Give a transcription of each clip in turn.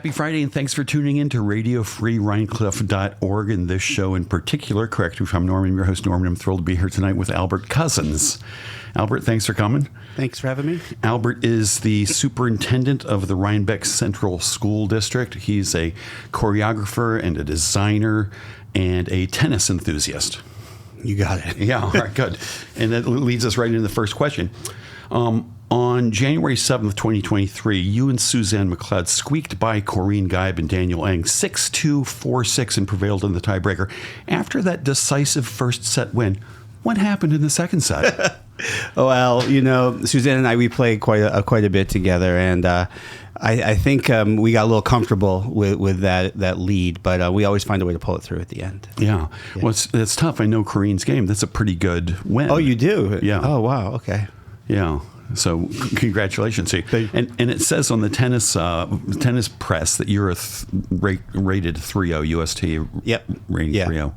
Happy Friday, and thanks for tuning in to RadioFreeRhinecliff.org and this show in particular. Correct me if I'm Norman, your host, Norman. I'm thrilled to be here tonight with Albert Cousins. Albert, thanks for coming. Thanks for having me. Albert is the superintendent of the Rhinebeck Central School District. He's a choreographer and a designer and a tennis enthusiast. You got it. Yeah, all right, good. And that leads us right into the first question. On January 7th, 2023, you and Suzanne McLeod squeaked by Corrine Geib and Daniel Eng 6-2, 4-6 and prevailed in the tiebreaker. After that decisive first set win, what happened in the second set? Well, Suzanne and I, we played quite a bit together, and I think we got a little comfortable with that lead, but we always find a way to pull it through at the end. Yeah. Well, it's tough. I know Corrine's game. That's a pretty good win. Oh, you do? Yeah. Oh, wow. Okay. Yeah. So congratulations. And it says on the tennis press that you're rated 3.0 UST. Yep. Rating 3.0.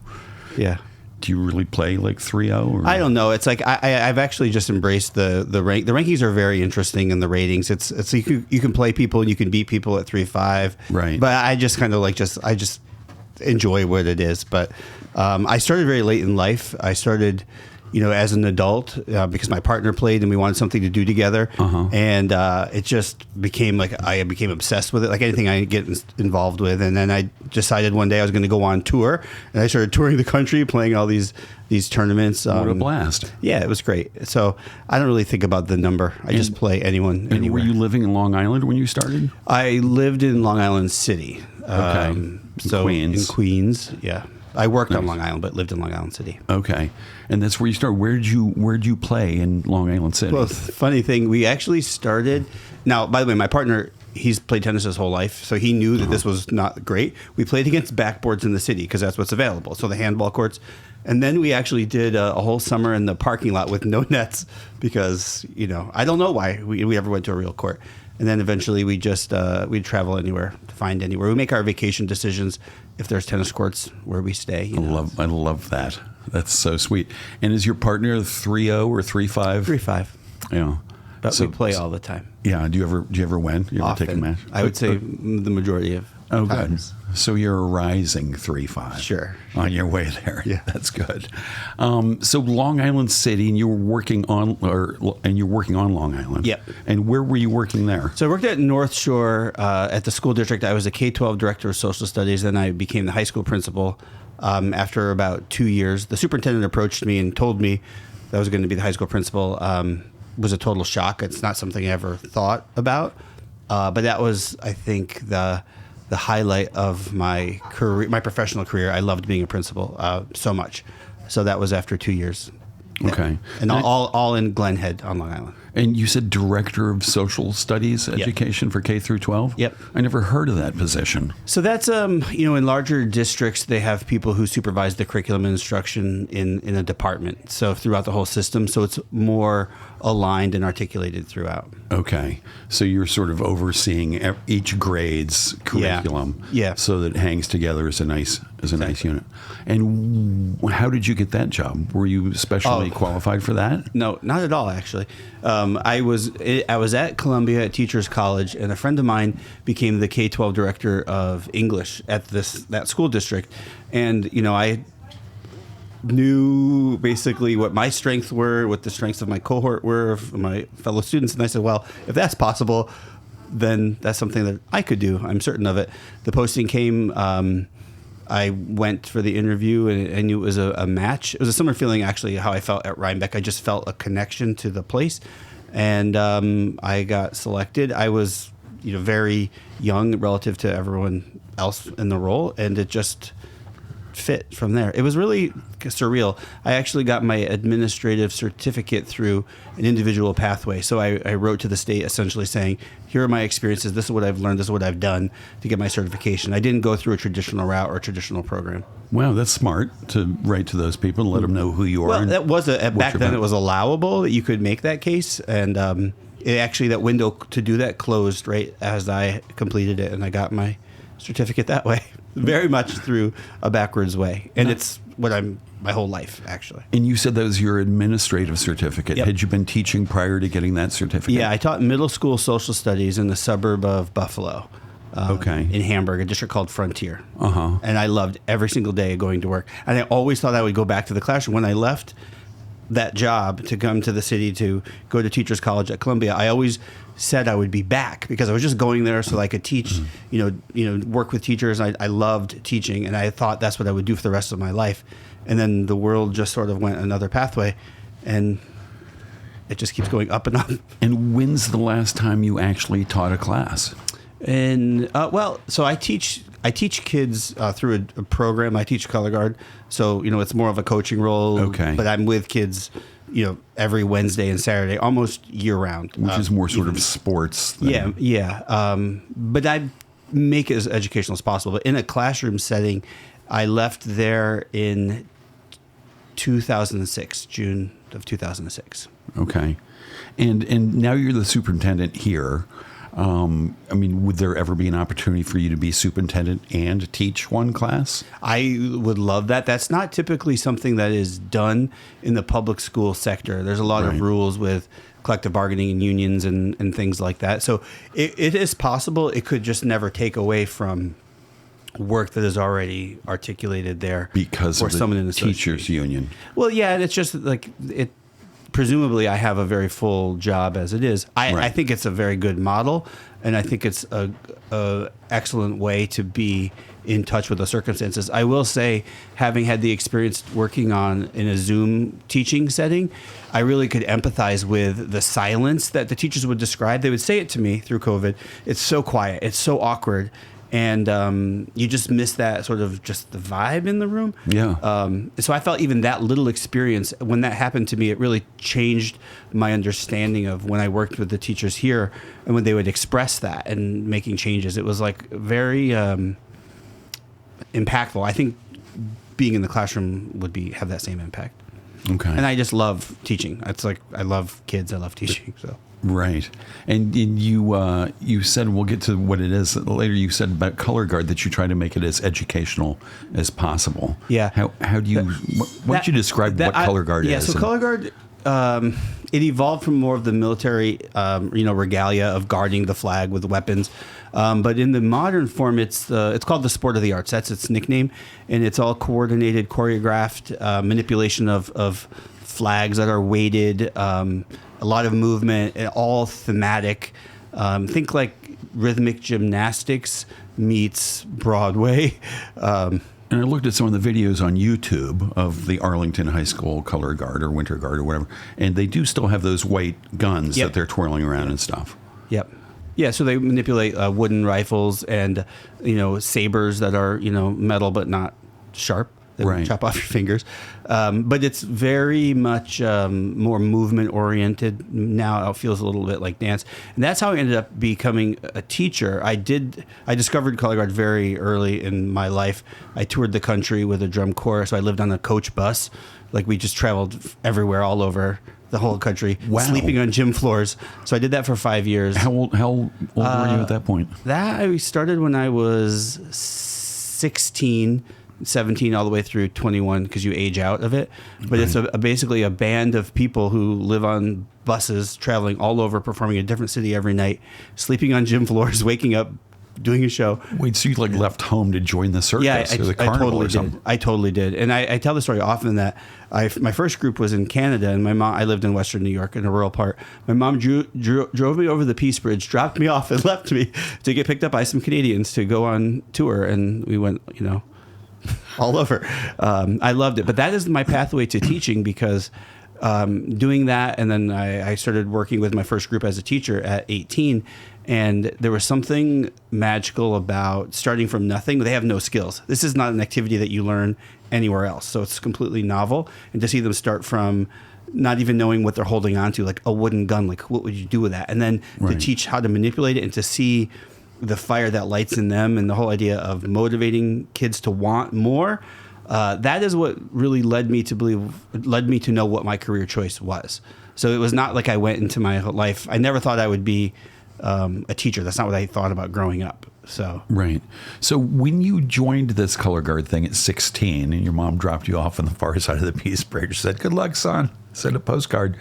Yeah. Do you really play like 3.0? I don't know. It's like I've actually just embraced the rank. The rankings are very interesting in the ratings. It's you can play people and you can beat people at 3.5. Right. But I just kind of I just enjoy what it is. But I started very late in life. I started, as an adult because my partner played and we wanted something to do together. Uh-huh. And it just became I became obsessed with it, like anything I get involved with. And then I decided one day I was going to go on tour, and I started touring the country, playing all these tournaments. What a blast. Yeah, it was great. So I don't really think about the number. I just play anywhere. Were you living in Long Island when you started? I lived in Long Island City. Okay. In Queens, yeah. I worked on Long Island, but lived in Long Island City. Okay, and that's where you started. Where'd you play in Long Island City? Well, funny thing, we actually started. Now, by the way, my partner, he's played tennis his whole life, so he knew that this was not great. We played against backboards in the city because that's what's available. So the handball courts, and then we actually did a whole summer in the parking lot with no nets because I don't know why we ever went to a real court. And then eventually we just we'd travel anywhere to find anywhere. We make our vacation decisions if there's tennis courts where we stay. I love that. That's so sweet. And is your partner 3.0 or 3.5? 3.5. Yeah. But we play all the time. Yeah. Do you ever win? You ever Often. take a match? I would say the majority of times. Good. So you're a rising 3.5. Sure. On your way there. Yeah. That's good. So Long Island City, and you're working on Long Island. Yep. And where were you working there? So I worked at North Shore at the school district. I was a K-12 director of social studies. Then I became the high school principal after about 2 years. The superintendent approached me and told me that I was going to be the high school principal. Was a total shock. It's not something I ever thought about. But that was, I think, the highlight of my career, my professional career. I loved being a principal so much. So that was after 2 years. Okay. And all in Glen Head on Long Island. And you said director of social studies education for K through 12? Yep. I never heard of that position. So that's, in larger districts, they have people who supervise the curriculum and instruction in a department. So throughout the whole system. So it's more aligned and articulated throughout. Okay. So you're sort of overseeing each grade's curriculum. Yeah. So that it hangs together as a nice unit. And how did you get that job? Were you specially qualified for that? No, not at all, actually. I was at Columbia at Teachers College, and a friend of mine became the K-12 director of English at that school district. And, I knew basically what my strengths were, what the strengths of my cohort were, of my fellow students. And I said, well, if that's possible, then that's something that I could do. I'm certain of it. The posting came. I went for the interview, and I knew it was a match. It was a similar feeling, actually, how I felt at Rhinebeck. I just felt a connection to the place, and I got selected. I was, very young relative to everyone else in the role, and it just fit from there. It was really surreal. I actually got my administrative certificate through an individual pathway. So I wrote to the state essentially saying, here are my experiences. This is what I've learned. This is what I've done to get my certification. I didn't go through a traditional route or a traditional program. Wow, that's smart to write to those people and let them know who you are. Well, that was back then it was allowable that you could make that case. And that window to do that closed right as I completed it. And I got my certificate that way. Very much through a backwards way. And it's what I'm my whole life, actually. And you said that was your administrative certificate. Yep. Had you been teaching prior to getting that certificate? Yeah, I taught middle school social studies in the suburb of Buffalo. in Hamburg, a district called Frontier. And I loved every single day of going to work. And I always thought I would go back to the classroom. When I left that job to come to the city to go to Teachers College at Columbia, I always said I would be back because I was just going there so I could teach, work with teachers. I loved teaching, and I thought that's what I would do for the rest of my life. And then the world just sort of went another pathway, and it just keeps going up and up. And when's the last time you actually taught a class? And so I teach kids through a program. I teach color guard, so it's more of a coaching role. Okay. But I'm with kids, every Wednesday and Saturday, almost year round. Which is more sort of sports. Yeah. But I make it as educational as possible. But in a classroom setting, I left there in 2006, June of 2006. Okay. And now you're the superintendent here. Would there ever be an opportunity for you to be superintendent and teach one class? I would love that. That's not typically something that is done in the public school sector. There's a lot of rules with collective bargaining and unions and things like that. So it is possible. It could just never take away from work that is already articulated there because for of the someone in the teachers union. Well, yeah, and it's just like it. Presumably, I have a very full job as it is. I think it's a very good model, and I think it's a excellent way to be in touch with the circumstances. I will say, having had the experience working in a Zoom teaching setting, I really could empathize with the silence that the teachers would describe. They would say it to me through COVID. It's so quiet. It's so awkward. And you just miss that sort of just the vibe in the room. Yeah. So I felt even that little experience, when that happened to me, it really changed my understanding of when I worked with the teachers here and when they would express that and making changes. It was like very impactful. I think being in the classroom would have that same impact. Okay. And I just love teaching. It's like I love kids. I love teaching. So. Right. And you said, we'll get to what it is later, you said about color guard that you try to make it as educational as possible. Yeah. How do you, why don't you describe what color guard is? Yeah, so color guard, it evolved from more of the military, regalia of guarding the flag with weapons. But in the modern form, it's called the sport of the arts. That's its nickname. And it's all coordinated, choreographed manipulation of flags that are weighted, a lot of movement, all thematic. Think like rhythmic gymnastics meets Broadway. And I looked at some of the videos on YouTube of the Arlington High School color guard or winter guard or whatever, and they do still have those white guns that they're twirling around and stuff. Yep. Yeah, so they manipulate wooden rifles and, sabers that are, metal but not sharp. They would chop off your fingers. But it's very much more movement oriented. Now it feels a little bit like dance. And that's how I ended up becoming a teacher. I discovered color guard very early in my life. I toured the country with a drum corps. So I lived on a coach bus. Like we just traveled everywhere, all over the whole country, sleeping on gym floors. So I did that for 5 years. How old were you at that point? That I started when I was 16, 17 all the way through 21 because you age out of it. But it's basically a band of people who live on buses traveling all over, performing in a different city every night, sleeping on gym floors, waking up, doing a show. Wait, so you left home to join the circus or the carnival or something? I totally did. And I tell the story often that my first group was in Canada, and I lived in Western New York in a rural part. My mom drove me over the Peace Bridge, dropped me off, and left me to get picked up by some Canadians to go on tour. And we went, all over. I loved it. But that is my pathway to teaching because doing that, and then I started working with my first group as a teacher at 18, and there was something magical about starting from nothing. They have no skills. This is not an activity that you learn anywhere else, so it's completely novel. And to see them start from not even knowing what they're holding on to, like a wooden gun, like what would you do with that? And then to teach how to manipulate it and to see the fire that lights in them and the whole idea of motivating kids to want more. That is what really led me to know what my career choice was. So it was not like I went into my life. I never thought I would be a teacher. That's not what I thought about growing up. So So when you joined this color guard thing at 16 and your mom dropped you off on the far side of the Peace Bridge, said, "Good luck, son," sent a postcard.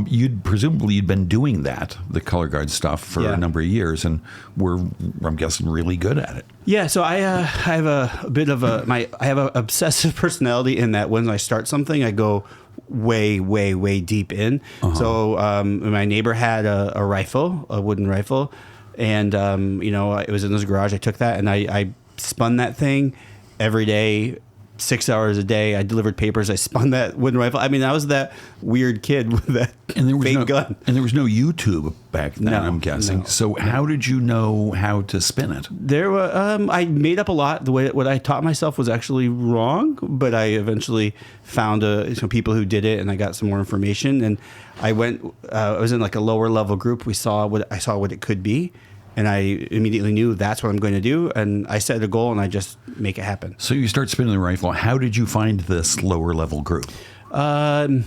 You'd been doing the color guard stuff for a number of years, and I'm guessing, really good at it. Yeah, so I have a bit of I have an obsessive personality in that when I start something, I go way, way, way deep in. So my neighbor had a rifle, a wooden rifle, and it was in his garage. I took that and I spun that thing every day. 6 hours a day. I delivered papers. I spun that wooden rifle. I mean, I was that weird kid with that fake gun. And there was no YouTube back then, I'm guessing. No. So how did you know how to spin it? There were, I made up a lot. The way what I taught myself was actually wrong, but I eventually found some people who did it, and I got some more information. And I went. I was in like a lower level group. I saw what it could be. And I immediately knew that's what I'm going to do. And I set a goal and I just make it happen. So you start spinning the rifle. How did you find this lower level group? Okay.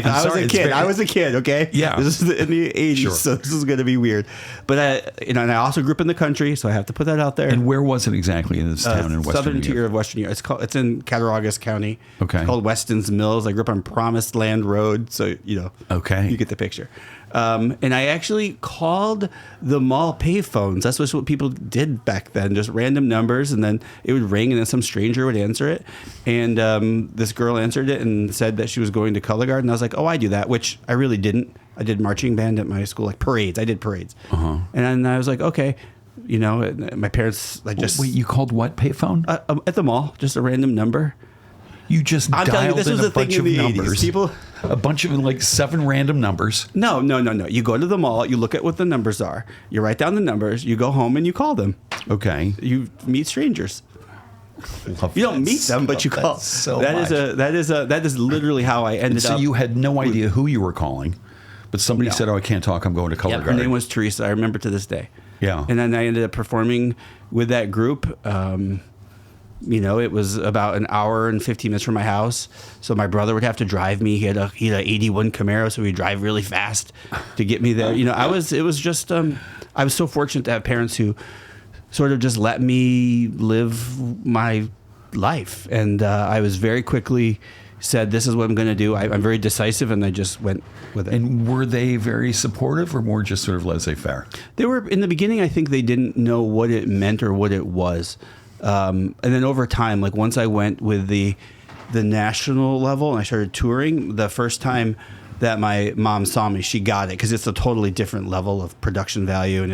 I was a kid. Okay. Yeah. This is in the 80s, Sure. So this is going to be weird. But and I also grew up in the country, so I have to put that out there. And where was it exactly in this town in Western Southern New York? tier of Western New York. It's in Cattaraugus County. Okay. It's called Weston's Mills. I grew up on Promised Land Road, so Okay. you get the picture. And I actually called the mall payphones. That's what people did back then, just random numbers, and then it would ring, and then some stranger would answer it. And this girl answered it and said that she was going to color guard, and I was like, "Oh, I do that," which I really didn't. I did marching band at my school, like parades. I did parades, and then I was like, "Okay." My parents, Wait, you called what payphone? At the mall, just a random number. You just dialed this in was a the thing bunch in of the 80s. numbers. People, a bunch of like 7 random numbers. No. You go to the mall, you look at what the numbers are, you write down the numbers, you go home and you call them. Okay. You meet strangers. You don't meet them, but you call. That is literally how I ended up. So you had no idea who you were calling, but somebody said, "Oh, I can't talk. I'm going to color guard." Her name was Teresa. I remember to this day. Yeah. And then I ended up performing with that group. It was about an hour and 15 minutes from my house. So my brother would have to drive me. He had a 81 Camaro, so he'd drive really fast to get me there. I was so fortunate to have parents who sort of just let me live my life. And I was very quickly said, "This is what I'm going to do." I'm very decisive, and I just went with it. And were they very supportive, or more just sort of laissez-faire? They were, in the beginning, I think they didn't know what it meant or what it was. And then over time, like once I went with the national level and I started touring, the first time that my mom saw me, she got it, because it's a totally different level of production value. And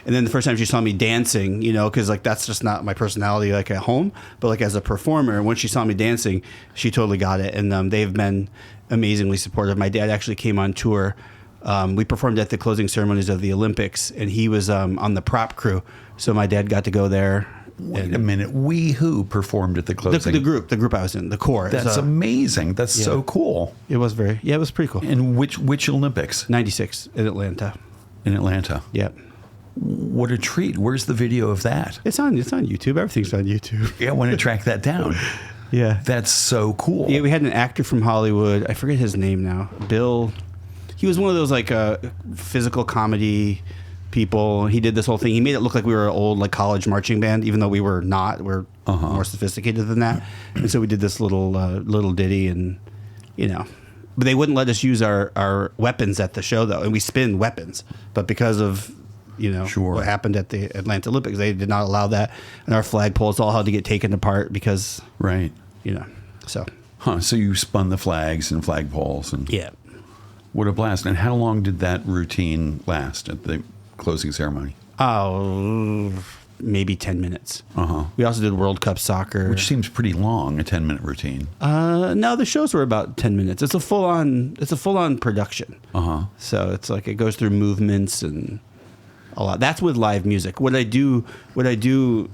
then the first time she saw me dancing, because like that's just not my personality like at home, but like as a performer, when she saw me dancing, she totally got it. And they've been amazingly supportive. My dad actually came on tour. We performed at the closing ceremonies of the Olympics, and he was on the prop crew. So my dad got to go there. Wait a minute. Who performed at the closing? The group I was in, the corps. That's amazing. That's so cool. It was it was pretty cool. And which Olympics? 96 in Atlanta. In Atlanta. Yeah. What a treat. Where's the video of that? It's on YouTube. Everything's on YouTube. Yeah, I want to track that down. Yeah. That's so cool. Yeah, we had an actor from Hollywood. I forget his name now. Bill. He was one of those like physical comedy people. He did this whole thing. He made it look like we were an old like college marching band, even though we were not. We're more sophisticated than that. And so we did this little ditty, and but they wouldn't let us use our weapons at the show though, and we spin weapons. But because of what happened at the Atlanta Olympics, they did not allow that, and our flagpoles all had to get taken apart because so. So you spun the flags and flagpoles, and yeah. What a blast! And how long did that routine last at the closing ceremony? Oh, maybe 10 minutes. We also did World Cup soccer, which seems pretty long, a 10-minute routine. No, the shows were about 10 minutes. It's a full on production. So it's like it goes through movements and a lot. That's with live music. What I do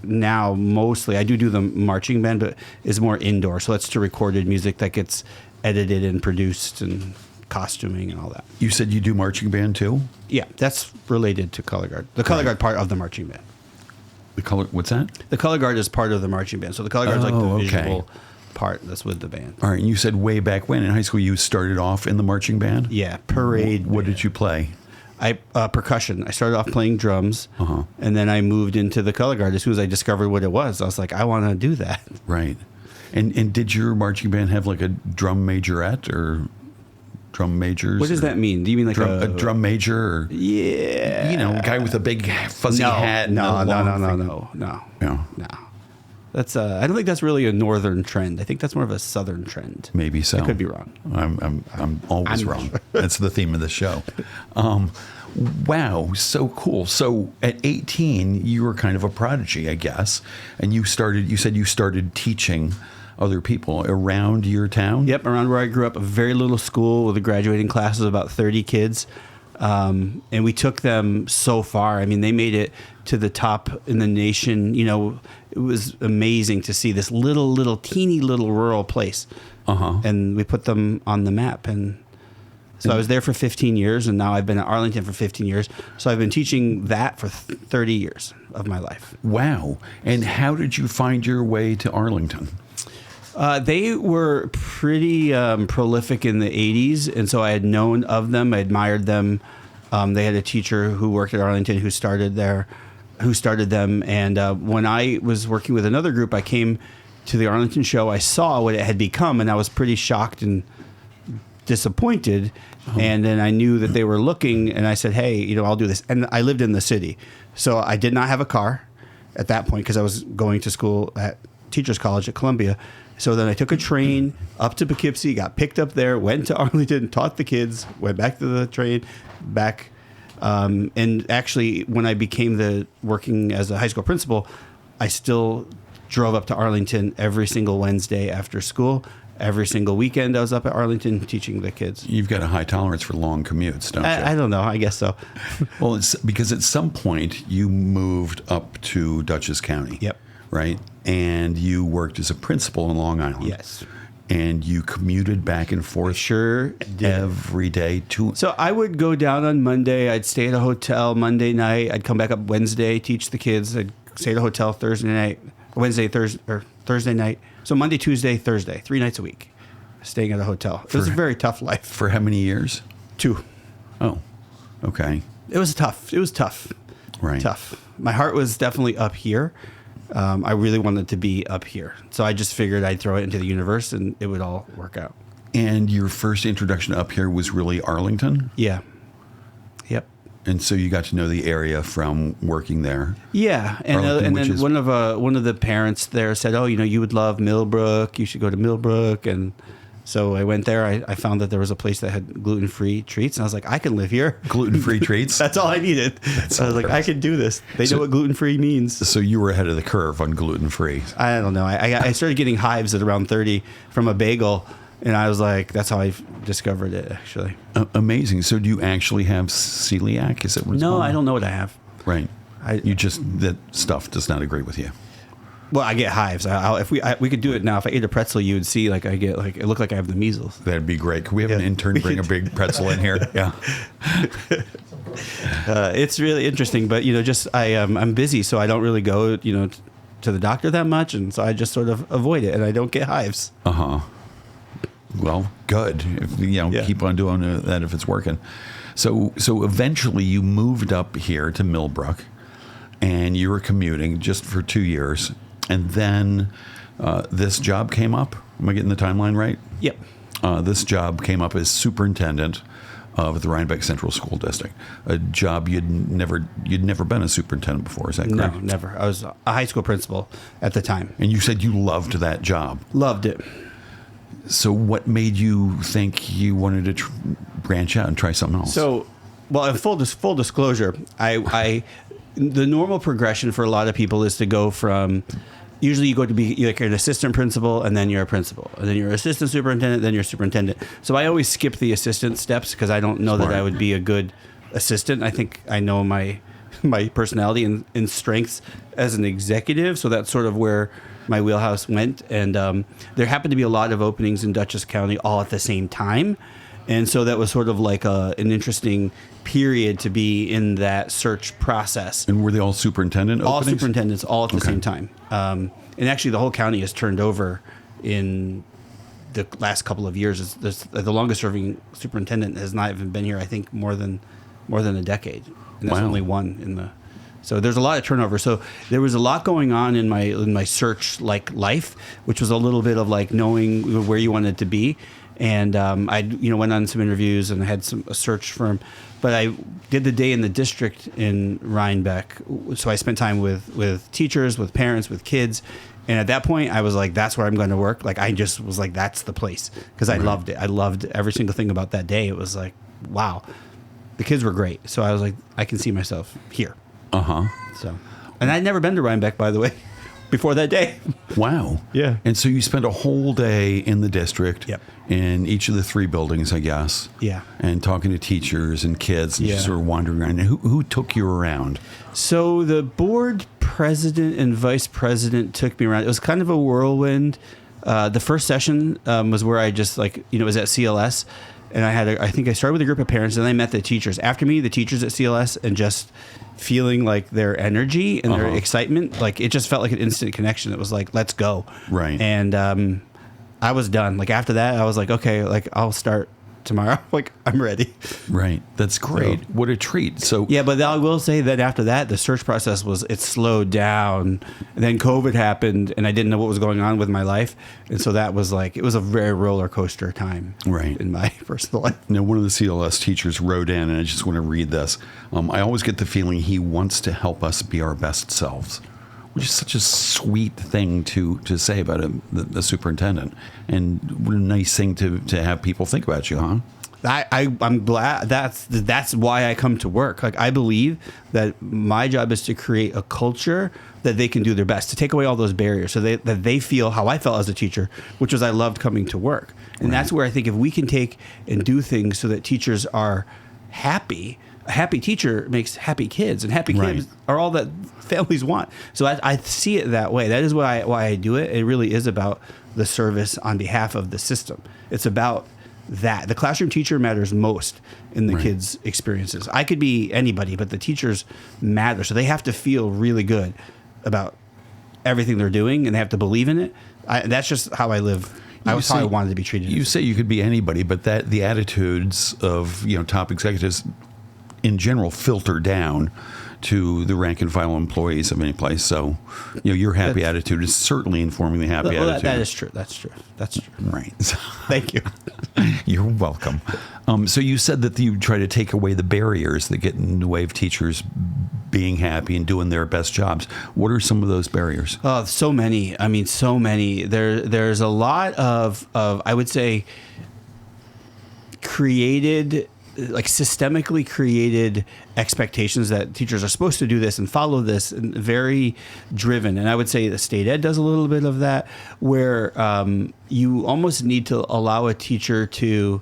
now mostly, I do the marching band, but is more indoor. So that's to recorded music that gets edited and produced and costuming and all that. You said you do marching band too? Yeah, that's related to color guard. The color guard part of the marching band. What's that? The color guard is part of the marching band. So the color guard is like the visual part that's with the band. All right, and you said way back when in high school you started off in the marching band? Yeah, parade. What did you play? Percussion. I started off playing drums, and then I moved into the color guard as soon as I discovered what it was. I was like, I want to do that. Right. And did your marching band have like a drum majorette or drum majors? What does that mean? Do you mean like a drum major? Or, yeah. a guy with a big fuzzy hat. No. Yeah. No. That's I don't think that's really a northern trend. I think that's more of a southern trend. Maybe so. I could be wrong. I'm always I'm wrong. That's the theme of the show. Wow, so cool. So at 18, you were kind of a prodigy, I guess, and you said you started teaching other people around your town? Yep, around where I grew up, a very little school with a graduating class of about 30 kids. And we took them so far. I mean, they made it to the top in the nation. It was amazing to see this teeny little rural place. And we put them on the map. And so I was there for 15 years, and now I've been at Arlington for 15 years. So I've been teaching that for 30 years of my life. Wow. And how did you find your way to Arlington? They were pretty prolific in the 80s, and so I had known of them. I admired them. They had a teacher who worked at Arlington who started them. And when I was working with another group, I came to the Arlington show. I saw what it had become, and I was pretty shocked and disappointed. And then I knew that they were looking, and I said, hey, I'll do this. And I lived in the city, so I did not have a car at that point because I was going to school at Teachers College at Columbia. So then I took a train up to Poughkeepsie, got picked up there, went to Arlington, taught the kids, went back to the train, back. And actually, when I became working as a high school principal, I still drove up to Arlington every single Wednesday after school. Every single weekend I was up at Arlington teaching the kids. You've got a high tolerance for long commutes, don't you? I don't know. I guess so. Well, it's because at some point you moved up to Dutchess County. Yep. Right? And you worked as a principal in Long Island. Yes. And you commuted back and forth sure did. Every day. So I would go down on Monday. I'd stay at a hotel Monday night. I'd come back up Wednesday, teach the kids. I'd stay at a hotel Thursday night, Thursday night. So Monday, Tuesday, Thursday, 3 nights a week, staying at a hotel. It was a very tough life. For how many years? 2. Oh, okay. It was tough. Right. Tough. My heart was definitely up here. I really wanted to be up here. So I just figured I'd throw it into the universe and it would all work out. And your first introduction up here was really Arlington? Yeah. Yep. And so you got to know the area from working there. Yeah, and then one of the parents there said, "Oh, you would love Millbrook. You should go to Millbrook." And so I went there. I found that there was a place that had gluten-free treats, and I was like, "I can live here." Gluten-free treats. That's all I needed. I was like, "I can do this." They know what gluten-free means. So you were ahead of the curve on gluten-free. I don't know. I started getting hives at around 30 from a bagel. And I was like, that's how I discovered it, actually. Amazing. So do you actually have celiac? Is it what's No, called? I don't know what I have. Right. That stuff does not agree with you. Well, I get hives. If we could do it now. If I ate a pretzel, you would see I get it looked like I have the measles. That'd be great. Could we have an intern bring a big pretzel in here? Yeah. It's really interesting, but I'm busy, so I don't really go to the doctor that much, and so I just sort of avoid it, and I don't get hives. Well, good. Keep on doing that if it's working. So eventually you moved up here to Millbrook, and you were commuting just for 2 years, and then this job came up. Am I getting the timeline right? Yep. This job came up as superintendent of the Rhinebeck Central School District, a job you'd never been a superintendent before. Is that correct? No, never. I was a high school principal at the time. And you said you loved that job. Loved it. So what made you think you wanted to branch out and try something else? So, well, in full disclosure, the normal progression for a lot of people is to go from, usually you go to be like an assistant principal, and then you're a principal, and then you're assistant superintendent, then you're superintendent. So I always skip the assistant steps because I don't know that I would be a good assistant. I think I know my personality and strengths as an executive, so that's sort of where my wheelhouse went. And there happened to be a lot of openings in Dutchess County all at the same time. And so that was sort of like an interesting period to be in that search process. And were they all superintendent openings? All superintendents, all at the same time. And actually the whole county has turned over in the last couple of years. The longest serving superintendent has not even been here, I think, more than a decade. And that's only one in the So there's a lot of turnover. So there was a lot going on in my search life, which was a little bit of knowing where you wanted to be. And I went on some interviews and I had a search firm, but I did the day in the district in Rhinebeck. So I spent time with teachers, with parents, with kids. And at that point, I was like, that's where I'm going to work. I just was like, that's the place, because I loved it. I loved every single thing about that day. It was like, wow, the kids were great. So I was like, I can see myself here. So, and I'd never been to Rhinebeck, by the way, before that day. Wow. Yeah. And so you spent a whole day in the district. Yep. In each of the 3 buildings, I guess. Yeah. And talking to teachers and kids and just sort of wandering around. And who took you around? So the board president and vice president took me around. It was kind of a whirlwind. The first session was where I just was at CLS. And I think I started with a group of parents, and then I met the teachers. After me, the teachers at CLS, and just feeling their energy and their excitement, it just felt like an instant connection. It was like, let's go. Right. And I was done. After that, I was like, okay, I'll start tomorrow. I'm ready. Right. That's great. So, what a treat. So yeah, but I will say that after that, the search process it slowed down. And then COVID happened, and I didn't know what was going on with my life. And so that was it was a very roller coaster time in my personal life. Now, one of the CLS teachers wrote in, and I just want to read this. I always get the feeling he wants to help us be our best selves, which is such a sweet thing to say about the superintendent. And what a nice thing to have people think about you, huh? I'm glad that's why I come to work. I believe that my job is to create a culture that they can do their best, to take away all those barriers, so that they feel how I felt as a teacher, which was I loved coming to work. And that's where I think if we can take and do things so that teachers are happy, a happy teacher makes happy kids, and happy kids are all that families want. So I see it that way. That is why I do it. It really is about the service on behalf of the system. It's about that. The classroom teacher matters most in the kids' experiences. I could be anybody, but the teachers matter. So they have to feel really good about everything they're doing, and they have to believe in it. That's just how I live. That's how I wanted to be treated. You say you could be anybody, but that the attitudes of top executives in general filter down to the rank and file employees of any place. So, your happy attitude is certainly informing the happy attitude. That is true. That's true. Right. Thank you. You're welcome. So you said that you try to take away the barriers that get in the way of teachers being happy and doing their best jobs. What are some of those barriers? Oh, so many. I mean, so many. There's a lot of I would say, systemically created expectations that teachers are supposed to do this and follow this, and very driven. And I would say the state ed does a little bit of that, where you almost need to allow a teacher to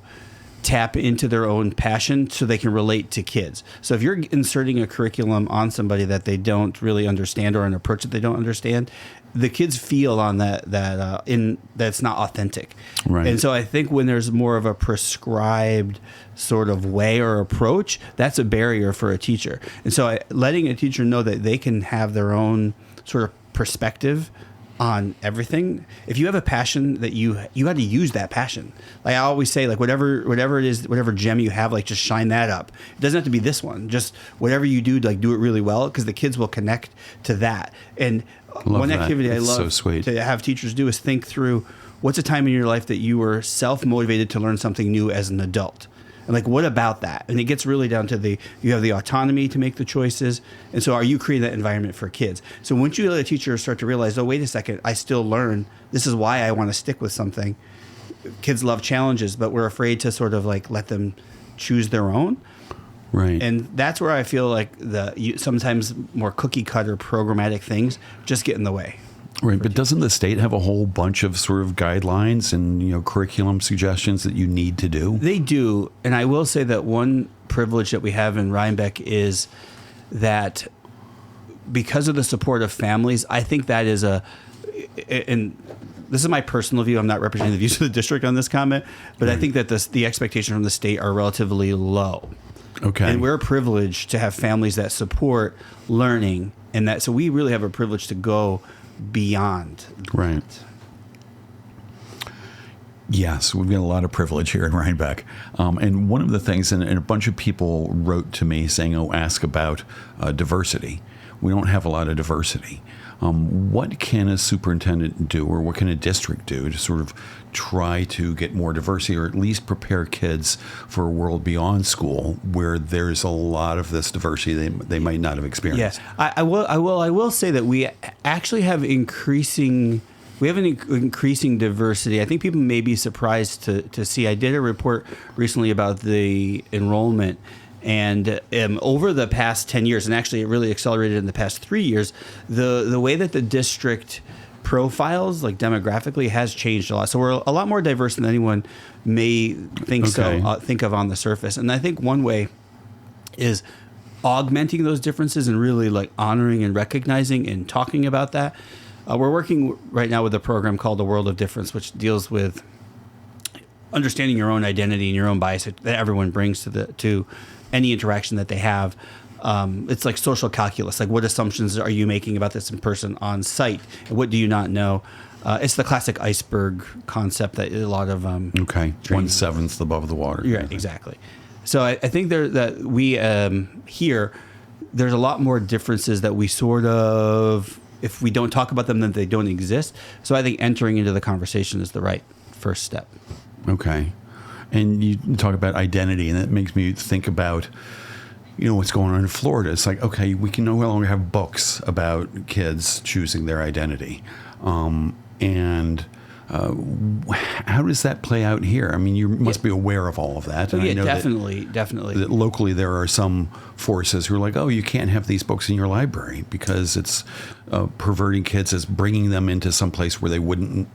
tap into their own passion so they can relate to kids. So if you're inserting a curriculum on somebody that they don't really understand, or an approach that they don't understand, the kids feel on that's not authentic. Right. And so I think when there's more of a prescribed sort of way or approach, that's a barrier for a teacher. And so letting a teacher know that they can have their own sort of perspective on everything. If you have a passion, that you got to use that passion. I always say, whatever it is, whatever gem you have, just shine that up. It doesn't have to be this one. Just whatever you do, do it really well, because the kids will connect to that. And one activity I love to have teachers do is think through, what's a time in your life that you were self-motivated to learn something new as an adult? And what about that? And it gets really down to you have the autonomy to make the choices. And so are you creating that environment for kids? So once you let a teacher start to realize, oh, wait a second, I still learn. This is why I want to stick with something. Kids love challenges, but we're afraid to sort of let them choose their own. Right. And that's where I feel like sometimes more cookie cutter programmatic things just get in the way. Right, but doesn't the state have a whole bunch of sort of guidelines and curriculum suggestions that you need to do? They do, and I will say that one privilege that we have in Rhinebeck is that because of the support of families, I think that is and this is my personal view. I'm not representing the views of the district on this comment, but I think that the expectations from the state are relatively low. Okay, and we're privileged to have families that support learning, and so we really have a privilege to go beyond. Right. Yes, we've got a lot of privilege here in Rhinebeck. And one of the things, and a bunch of people wrote to me saying, ask about diversity, we don't have a lot of diversity. What can a superintendent do, or what can a district do to sort of try to get more diversity, or at least prepare kids for a world beyond school where there's a lot of this diversity they might not have experienced? Yes, I will say that we actually have increasing diversity. I think people may be surprised to see. I did a report recently about the enrollment. And over the past 10 years, and actually it really accelerated in the past 3 years, the way that the district profiles, like demographically, has changed a lot. So we're a lot more diverse than anyone may think think of on the surface. And I think one way is augmenting those differences and really like honoring and recognizing and talking about that. We're working right now with a program called The World of Difference, which deals with understanding your own identity and your own bias that everyone brings to any interaction that they have. It's like social calculus. Like, what assumptions are you making about this person on site? And what do you not know? It's the classic iceberg concept that a lot of Okay, 1/7 above the water. Yeah, exactly. So I think that we here, there's a lot more differences that we sort of, if we don't talk about them, then they don't exist. So I think entering into the conversation is the right first step. Okay. And you talk about identity, and that makes me think about, what's going on in Florida. It's like, okay, we can no longer have books about kids choosing their identity. How does that play out here? I mean, you must be aware of all of that. And Yeah, I know definitely. that locally there are some forces who are like, oh, you can't have these books in your library because it's perverting kids, as bringing them into some place where they wouldn't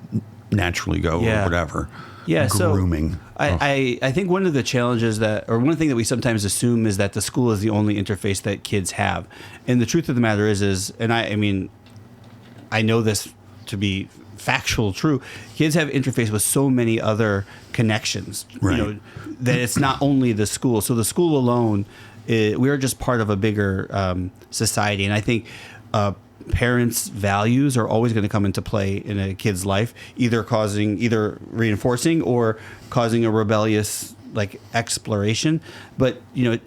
naturally go or whatever. Yeah, grooming. So I think one of the challenges one thing that we sometimes assume is that the school is the only interface that kids have. And the truth of the matter is, and I mean, I know this to be factual true, kids have interface with so many other connections, right. That it's not only the school. So the school alone, we are just part of a bigger society. And I think parents' values are always going to come into play in a kid's life, either reinforcing or causing a rebellious like exploration. But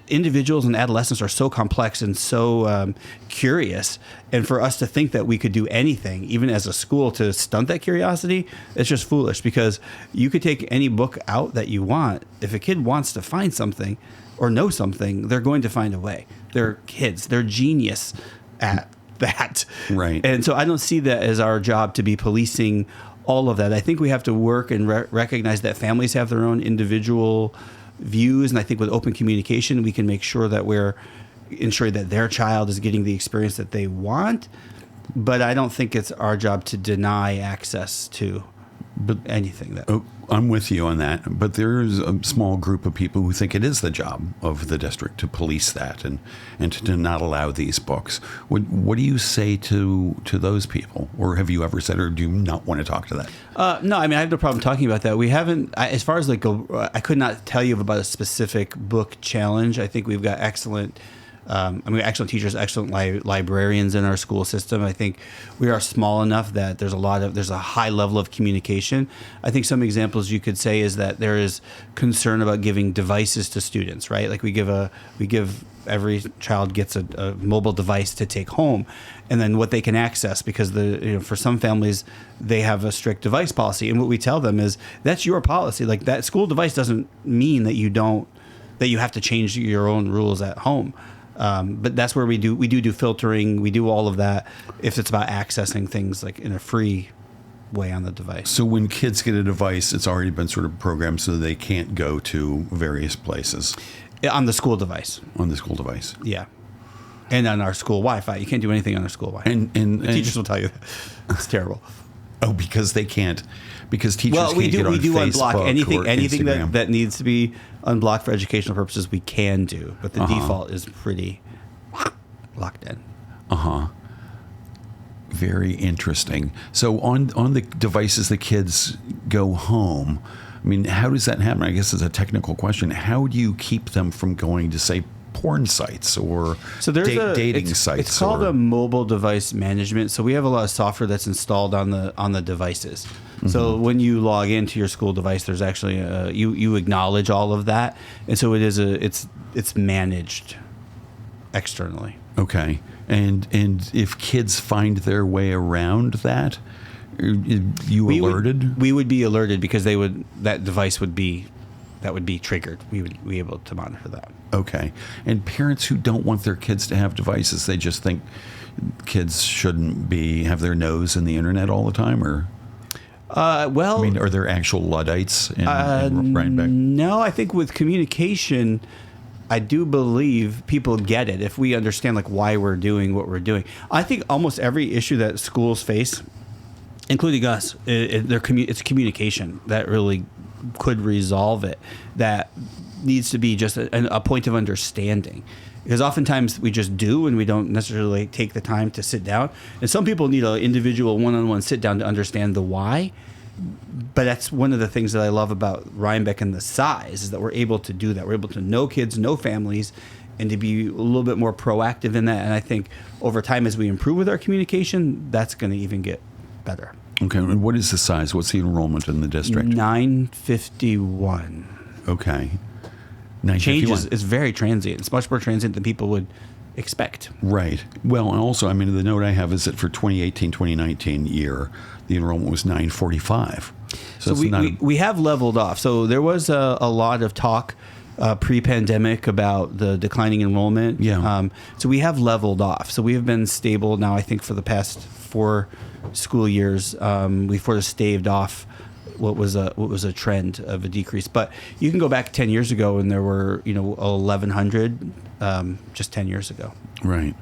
individuals and adolescents are so complex and so curious, and for us to think that we could do anything, even as a school, to stunt that curiosity, it's just foolish. Because you could take any book out that you want. If a kid wants to find something or know something, they're going to find a way. They're kids. They're genius at that. Right. And so I don't see that as our job to be policing all of that. I think we have to work and recognize that families have their own individual views. And I think with open communication, we can make sure that we're ensuring that their child is getting the experience that they want. But I don't think it's our job to deny access to anything. I'm with you on that, but there's a small group of people who think it is the job of the district to police that and to not allow these books. What do you say to those people? Or have you ever said, or do you not want to talk to that? No, I mean, I have no problem talking about that. We haven't, as far as I could not tell you about a specific book challenge. I think we've got excellent teachers, excellent librarians in our school system. I think we are small enough that there's a high level of communication. I think some examples you could say is that there is concern about giving devices to students, right? Like every child gets a mobile device to take home, and then what they can access, because for some families they have a strict device policy, and what we tell them is that's your policy. Like, that school device doesn't mean that you have to change your own rules at home. But that's where we do filtering. We do all of that if it's about accessing things like in a free way on the device. So when kids get a device, it's already been sort of programmed so they can't go to various places. On the school device. On the school device. Yeah. And on our school Wi-Fi. You can't do anything on our school Wi-Fi. And teachers will tell you that. It's terrible. Oh, because they can't. Because teachers can't get on Facebook. We do unblock anything that needs to be unblocked for educational purposes. We can do, but the default is pretty locked in. Very interesting. So on the devices the kids go home, I mean, how does that happen? I guess it's a technical question. How do you keep them from going to, say, porn sites or dating sites? It's called a mobile device management. So we have a lot of software that's installed on the devices. Mm-hmm. So when you log into your school device, there's actually you acknowledge all of that, and so it's managed externally. Okay. And if kids find their way around that, you alerted? We would be alerted because that device would be triggered. We would be able to monitor that. Okay. And parents who don't want their kids to have devices, they just think kids shouldn't have their nose in the internet all the time, or? Well, I mean, are there actual Luddites in Rhinebeck? No, I think with communication, I do believe people get it if we understand like why we're doing what we're doing. I think almost every issue that schools face, including us, it's communication that really could resolve it. That needs to be just a point of understanding. Because oftentimes we just do and we don't necessarily take the time to sit down. And some people need an individual one-on-one sit down to understand the why. But that's one of the things that I love about Rhinebeck and the size is that we're able to do that. We're able to know kids, know families, and to be a little bit more proactive in that. And I think over time as we improve with our communication, that's going to even get better. Okay. And what is the size? What's the enrollment in the district? 951. Okay. Changes. It's very transient. It's much more transient than people would expect. Right. Well, and also, I mean, the note I have is that for 2018-2019 year, the enrollment was 945. So we have leveled off. So there was a lot of talk pre-pandemic about the declining enrollment. Yeah. So we have leveled off. So we have been stable now, I think, for the past 4 school years. We sort of staved off what was a trend of a decrease. But you can go back 10 years ago and there were 1,100 just 10 years ago. Right.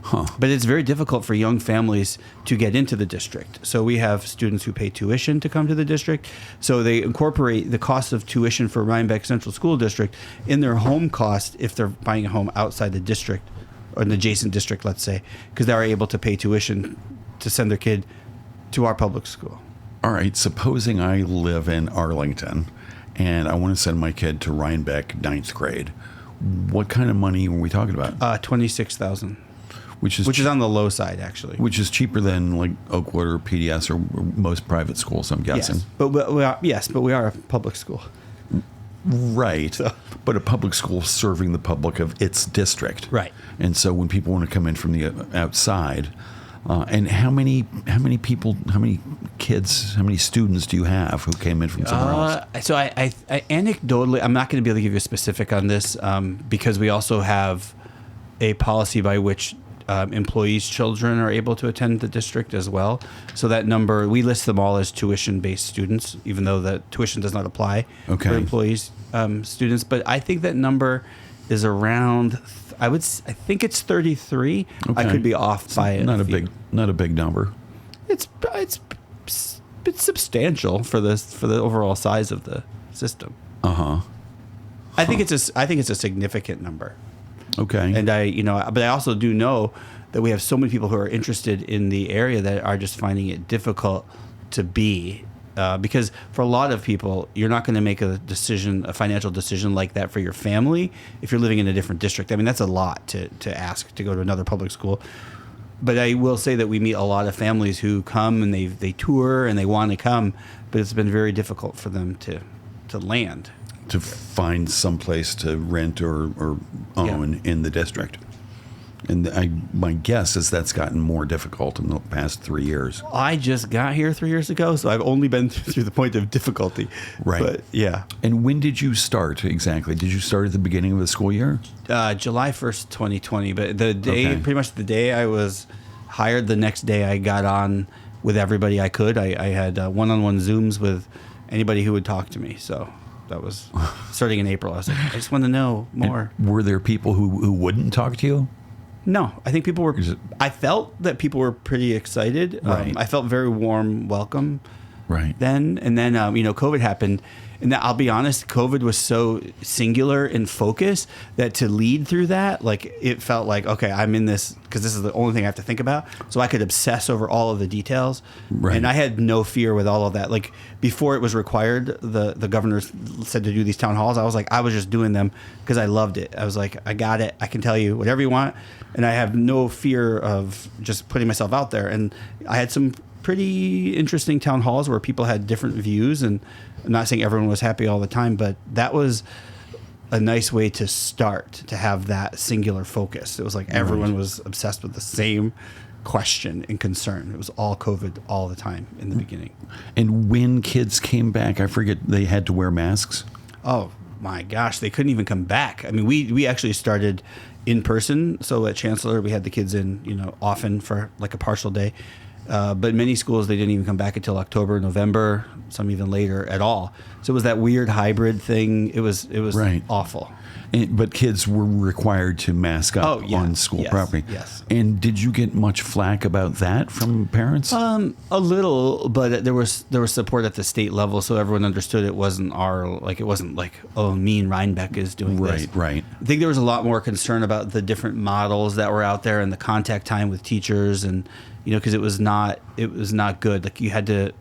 Huh. But it's very difficult for young families to get into the district. So we have students who pay tuition to come to the district. So they incorporate the cost of tuition for Rhinebeck Central School District in their home cost if they're buying a home outside the district or an adjacent district, let's say, because they are able to pay tuition to send their kid to our public school. All right. Supposing I live in Arlington and I want to send my kid to Rhinebeck 9th grade. What kind of money are we talking about? $26,000. Which is on the low side, actually. Which is cheaper than like Oakwood or PDS or most private schools, I'm guessing. Yes, but we are a public school. Right. So. But a public school serving the public of its district. Right. And so when people want to come in from the outside, and how many kids, how many students do you have who came in from somewhere else? So I anecdotally, I'm not going to be able to give you a specific on this because we also have a policy by which employees' children are able to attend the district as well. So that number, we list them all as tuition-based students, even though the tuition does not apply for employees' students. But I think that number is around. I think it's 33. Okay. I could be off by it. Not a big number. It's substantial for the overall size of the system. I think it's a significant number. Okay. And but I also do know that we have so many people who are interested in the area that are just finding it difficult to be, because for a lot of people, you're not going to make a financial decision like that for your family if you're living in a different district. I mean, that's a lot to ask to go to another public school. But I will say that we meet a lot of families who come and they tour and they want to come, but it's been very difficult for them to land. To find some place to rent or own in the district. And my guess is that's gotten more difficult in the past 3 years. I just got here 3 years ago, so I've only been through the point of difficulty. Right. But, yeah. And when did you start exactly? Did you start at the beginning of the school year? July 1st, 2020. But pretty much the day I was hired, the next day I got on with everybody I could. I had one-on-one Zooms with anybody who would talk to me, so... That was starting in April. I was like, I just want to know more. And were there people who wouldn't talk to you? No, I think people were. I felt that people were pretty excited. Right. I felt very warm welcome. Right. Then COVID happened, and I'll be honest, COVID was so singular in focus that to lead through that, like it felt like, okay, I'm in this because this is the only thing I have to think about. So I could obsess over all of the details. Right. And I had no fear with all of that. Like before it was required, the governor said to do these town halls. I was just doing them because I loved it. I was like, I got it. I can tell you whatever you want. And I have no fear of just putting myself out there. And I had some pretty interesting town halls where people had different views, and I'm not saying everyone was happy all the time, but that was a nice way to start to have that singular focus. It was like everyone was obsessed with the same question and concern. It was all COVID all the time in the beginning. And when kids came back, I forget, they had to wear masks? Oh my gosh, they couldn't even come back. I mean, we actually started in person. So at Chancellor, we had the kids in, often for like a partial day. But many schools, they didn't even come back until October, November, some even later at all. So it was that weird hybrid thing. It was Right. awful. But kids were required to mask up on school property. Yes. And did you get much flack about that from parents? A little, but there was support at the state level, so everyone understood it wasn't me and Rhinebeck is doing this. Right. I think there was a lot more concern about the different models that were out there and the contact time with teachers, and because it was not good. Like, you had to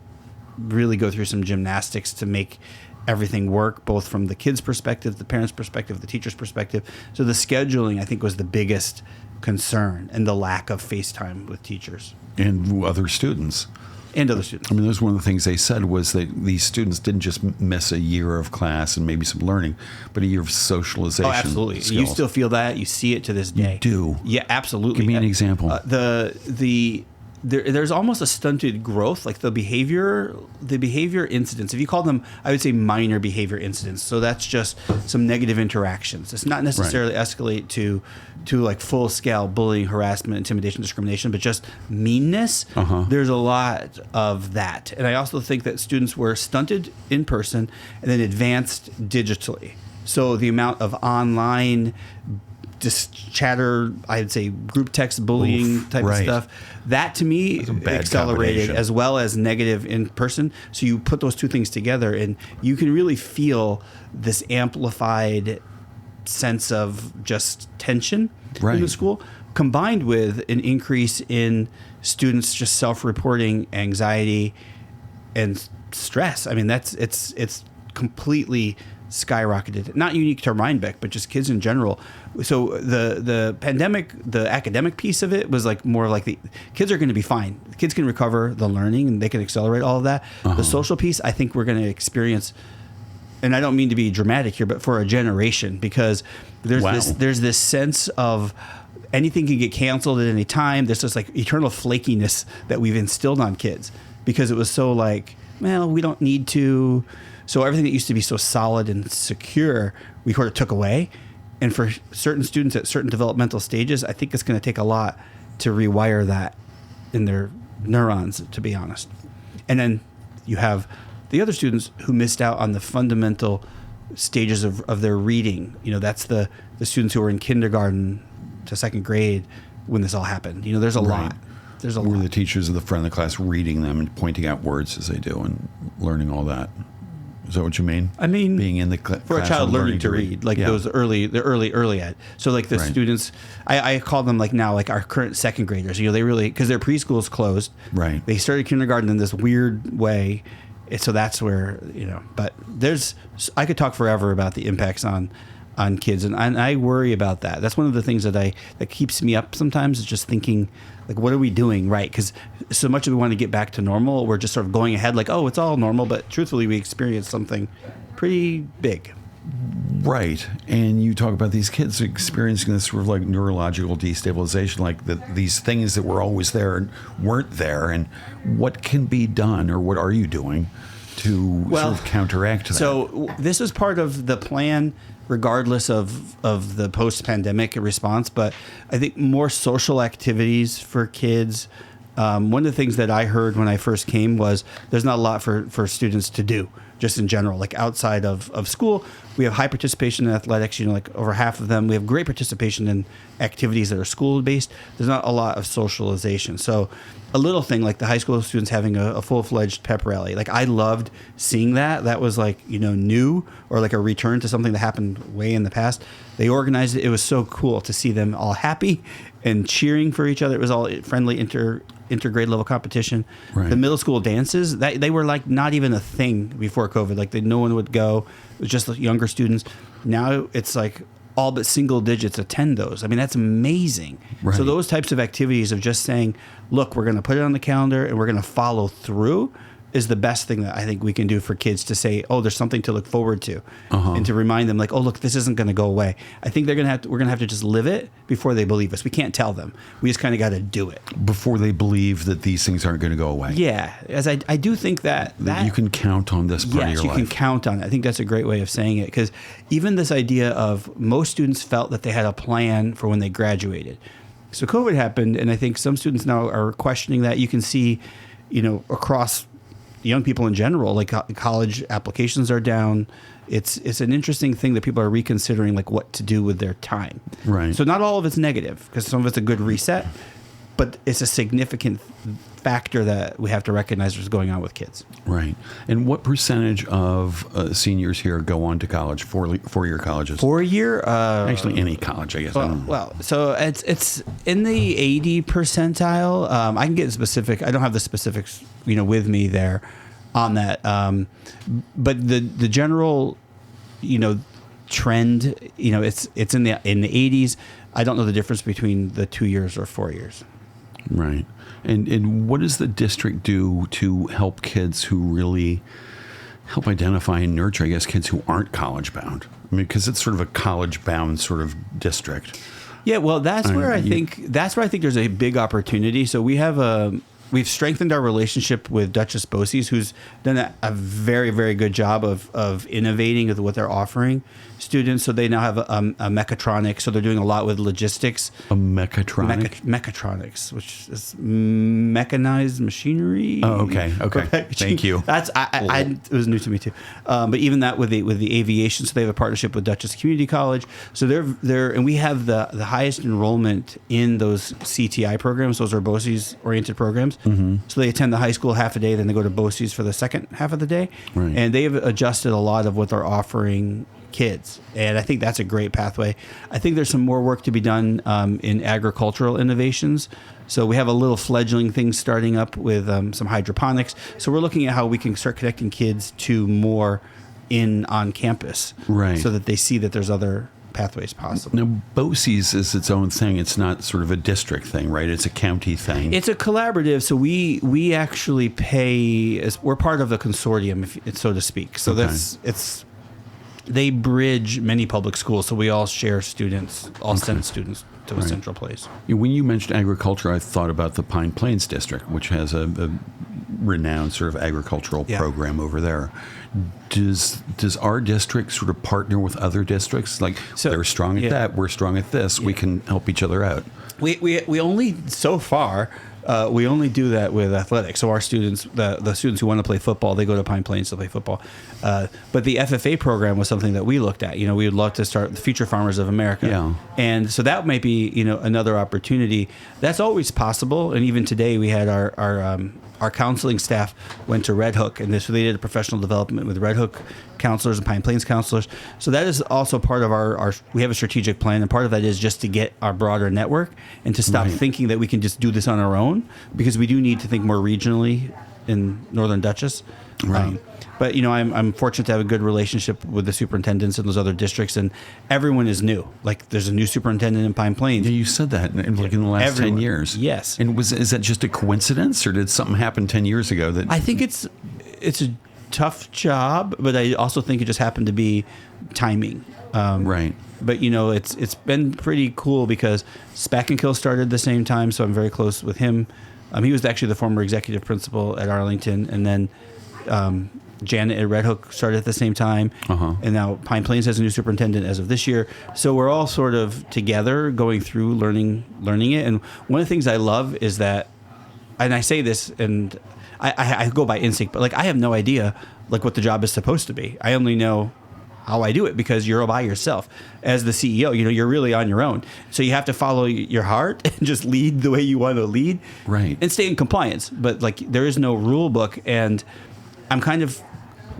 really go through some gymnastics to make everything work, both from the kids' perspective, the parents' perspective, the teacher's perspective. So the scheduling, I think, was the biggest concern, and the lack of FaceTime with teachers And other students. and other students. I mean, that was one of the things they said, was that these students didn't just miss a year of class and maybe some learning, but a year of socialization. Oh, absolutely. skills. You still feel that. You see it to this day. do? Yeah, absolutely. Give me an example. There's almost a stunted growth, like the behavior incidents. If you call them, I would say minor behavior incidents. So that's just some negative interactions. It's not necessarily escalate to like full scale bullying, harassment, intimidation, discrimination, but just meanness. There's a lot of that. And I also think that students were stunted in person and then advanced digitally. So the amount of online just chatter, I'd say group text bullying type of stuff, that to me accelerated, as well as negative in person. So you put those two things together and you can really feel this amplified sense of just tension in the school, combined with an increase in students just self-reporting anxiety and stress. I mean, it's completely skyrocketed. Not unique to Rhinebeck, but just kids in general. So the pandemic, the academic piece of it was like more like the kids are going to be fine. The kids can recover the learning and they can accelerate all of that. The social piece, I think we're going to experience, and I don't mean to be dramatic here, but for a generation, because there's this sense of anything can get canceled at any time. There's this like eternal flakiness that we've instilled on kids, because it was so like, well, we don't need to. So everything that used to be so solid and secure, we sort of took away. And for certain students at certain developmental stages, I think it's going to take a lot to rewire that in their neurons, to be honest. And then you have the other students who missed out on the fundamental stages of their reading. That's the students who were in kindergarten to second grade when this all happened. There's a lot. There's a lot. Were the teachers at the front of the class reading them and pointing out words as they do and learning all that? Is that what you mean? I mean, being in the for a child learning to read, like those early ed. So like the students, I call them like now like our current second graders. They really, because their preschool's closed. Right. They started kindergarten in this weird way, so that's where But I could talk forever about the impacts on kids, and I worry about that. That's one of the things that keeps me up sometimes, is just thinking, like, what are we doing right? Because so much of we want to get back to normal, we're just sort of going ahead like, oh, it's all normal, but truthfully we experienced something pretty big. Right. And you talk about these kids experiencing this sort of like neurological destabilization, like these things that were always there and weren't there, and what can be done, or what are you doing to sort of counteract that? So this is part of the plan, regardless of the post-pandemic response, but I think more social activities for kids. One of the things that I heard when I first came was there's not a lot for students to do, just in general. Like outside of school, we have high participation in athletics, like over half of them. We have great participation in activities that are school-based. There's not a lot of socialization. So a little thing like the high school students having a full-fledged pep rally. Like, I loved seeing that. That was like, new, or like a return to something that happened way in the past. They organized it. It was so cool to see them all happy and cheering for each other. It was all friendly intergrade level competition. Right. The middle school dances, they were like not even a thing before COVID. Like no one would go. It was just the younger students. Now it's like all but single digits attend those. I mean, that's amazing. Right. So those types of activities of just saying, look, we're going to put it on the calendar and we're going to follow through. is the best thing that I think we can do for kids to say, oh, there's something to look forward to, and to remind them like, oh, look, this isn't going to go away. I think we're going to have to just live it before they believe us. We can't tell them. We just kind of got to do it before they believe that these things aren't going to go away. Yeah, as I do think that you can count on this part of your life. Yes, you can count on it. I think that's a great way of saying it, because even this idea of most students felt that they had a plan for when they graduated. So COVID happened, and I think some students now are questioning that. You can see, across young people in general, like college applications are down. It's an interesting thing that people are reconsidering, like what to do with their time. Right. So not all of it's negative, because some of it's a good reset, but it's a significant factor that we have to recognize is going on with kids. Right. And what percentage of seniors here go on to college, four-year colleges? 4-year? Actually, any college, I guess. Well, so it's in the 80 percentile. I can get specific. I don't have the specifics, with me there on that. But the general, trend, it's in the 80s. I don't know the difference between the 2 years or 4 years. Right. And what does the district do to help kids who really help identify and nurture, I guess, kids who aren't college bound? I mean, because it's sort of a college bound sort of district. Yeah, well, that's where I think there's a big opportunity. So we've strengthened our relationship with Duchess Bosse's, who's done a very, very good job of innovating with what they're offering students. So they now have a mechatronics. So they're doing a lot with logistics. A mechatronic? Mechatronics, which is mechanized machinery. Oh, okay. Thank you. It was new to me too. But even that with the aviation, so they have a partnership with Duchess Community College. So they're and we have the highest enrollment in those CTI programs. Those are Bosse's oriented programs. Mm-hmm. So they attend the high school half a day, then they go to Bosse's for the second half of the day. Right. And they've adjusted a lot of what they're offering kids, and I think that's a great pathway. I think there's some more work to be done in agricultural innovations. So we have a little fledgling thing starting up with some hydroponics. So we're looking at how we can start connecting kids to more on campus, right? So that they see that there's other pathways possible. Now, Bosse's is its own thing. It's not sort of a district thing, right? It's a county thing. It's a collaborative. So we actually pay. We're part of the consortium, so to speak. So they bridge many public schools, so we all share students, send students to a central place. When you mentioned agriculture, I thought about the Pine Plains District, which has a renowned sort of agricultural program over there. Does our district sort of partner with other districts? Like, they're strong at that, we're strong at this, we can help each other out. We only, so far, we only do that with athletics. So our students, the students who want to play football, they go to Pine Plains to play football. But the FFA program was something that we looked at. We would love to start the Future Farmers of America. Yeah. And so that might be, another opportunity. That's always possible. And even today we had our counseling staff went to Red Hook, and they did a professional development with Red Hook counselors and Pine Plains counselors. So that is also part of our we have a strategic plan, and part of that is just to get our broader network and to stop thinking that we can just do this on our own, because we do need to think more regionally in Northern Dutchess. Right. But I'm fortunate to have a good relationship with the superintendents in those other districts, and everyone is new. Like, there's a new superintendent in Pine Plains. Yeah, you said that in the last 10 years. Yes. And is that just a coincidence, or did something happen 10 years ago that? I think it's a tough job, but I also think it just happened to be timing. Right. But it's been pretty cool because Spackenkill started the same time, so I'm very close with him. He was actually the former executive principal at Arlington, and then Janet at Red Hook started at the same time, and now Pine Plains has a new superintendent as of this year. So we're all sort of together going through learning it. And one of the things I love is that, and I say this, and I go by instinct, but I have no idea what the job is supposed to be. I only know how I do it because you're by yourself. As the CEO, you're really on your own. So you have to follow your heart and just lead the way you want to lead. Right. And stay in compliance. But there is no rule book, and I'm kind of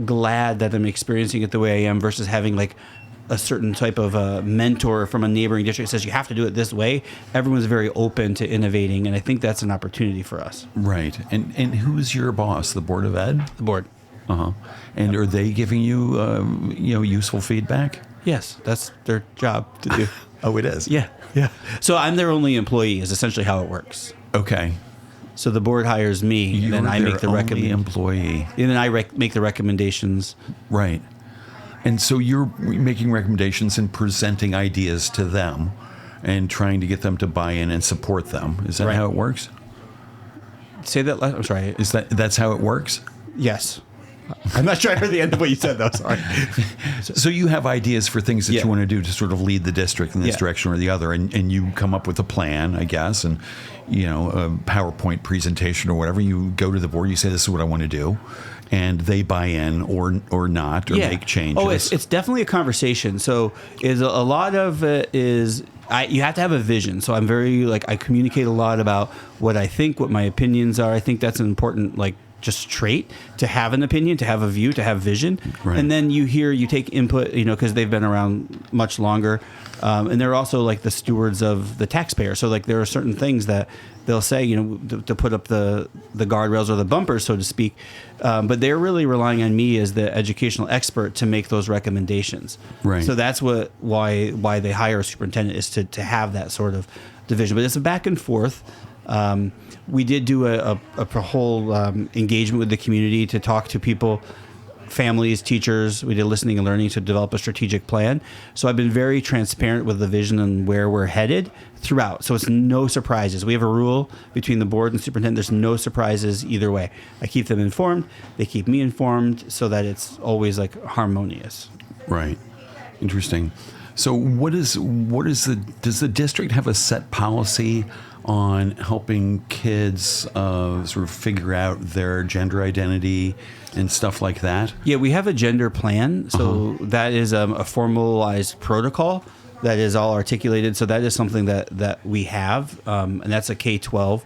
glad that I'm experiencing it the way I am versus having a certain type of mentor from a neighboring district that says you have to do it this way. Everyone's very open to innovating, and I think that's an opportunity for us. Right. And who's your boss? The Board of Ed? The board. And are they giving you useful feedback? Yes, that's their job to do. Oh, it is? Yeah. So I'm their only employee is essentially how it works. Okay. So the board hires me, and then I make the employee. And then I make the recommendations. Right. And so you're making recommendations and presenting ideas to them and trying to get them to buy in and support them. Is that Right. how it works? Say that last. I'm sorry. That's how it works? Yes. I'm not sure I heard the end of what you said, though. Sorry. So you have ideas for things that Yeah. you want to do to sort of lead the district in this Yeah. direction or the other, and you come up with a plan, I guess, and a PowerPoint presentation or whatever. You go to the board, you say, "This is what I want to do," and they buy in or not or make changes. Oh, it's definitely a conversation. So is a lot of it is you have to have a vision. So I'm very I communicate a lot about what I think, what my opinions are. I think that's an important just trait to have an opinion, to have a view, to have vision. Right. And then you take input, because they've been around much longer. And they're also the stewards of the taxpayer. So there are certain things that they'll say, to put up the guardrails or the bumpers, so to speak. But they're really relying on me as the educational expert to make those recommendations. Right. So that's why they hire a superintendent, is to have that sort of division. But it's a back and forth. We did do a whole engagement with the community to talk to people, families, teachers. We did listening and learning to develop a strategic plan. So I've been very transparent with the vision and where we're headed throughout. So it's no surprises. We have a rule between the board and superintendent. There's no surprises either way. I keep them informed. They keep me informed so that it's always harmonious. Right. Interesting. So does the district have a set policy on helping kids sort of figure out their gender identity and stuff like that? Yeah, we have a gender plan. So that is a formalized protocol that is all articulated. So that is something that we have, and that's a K-12.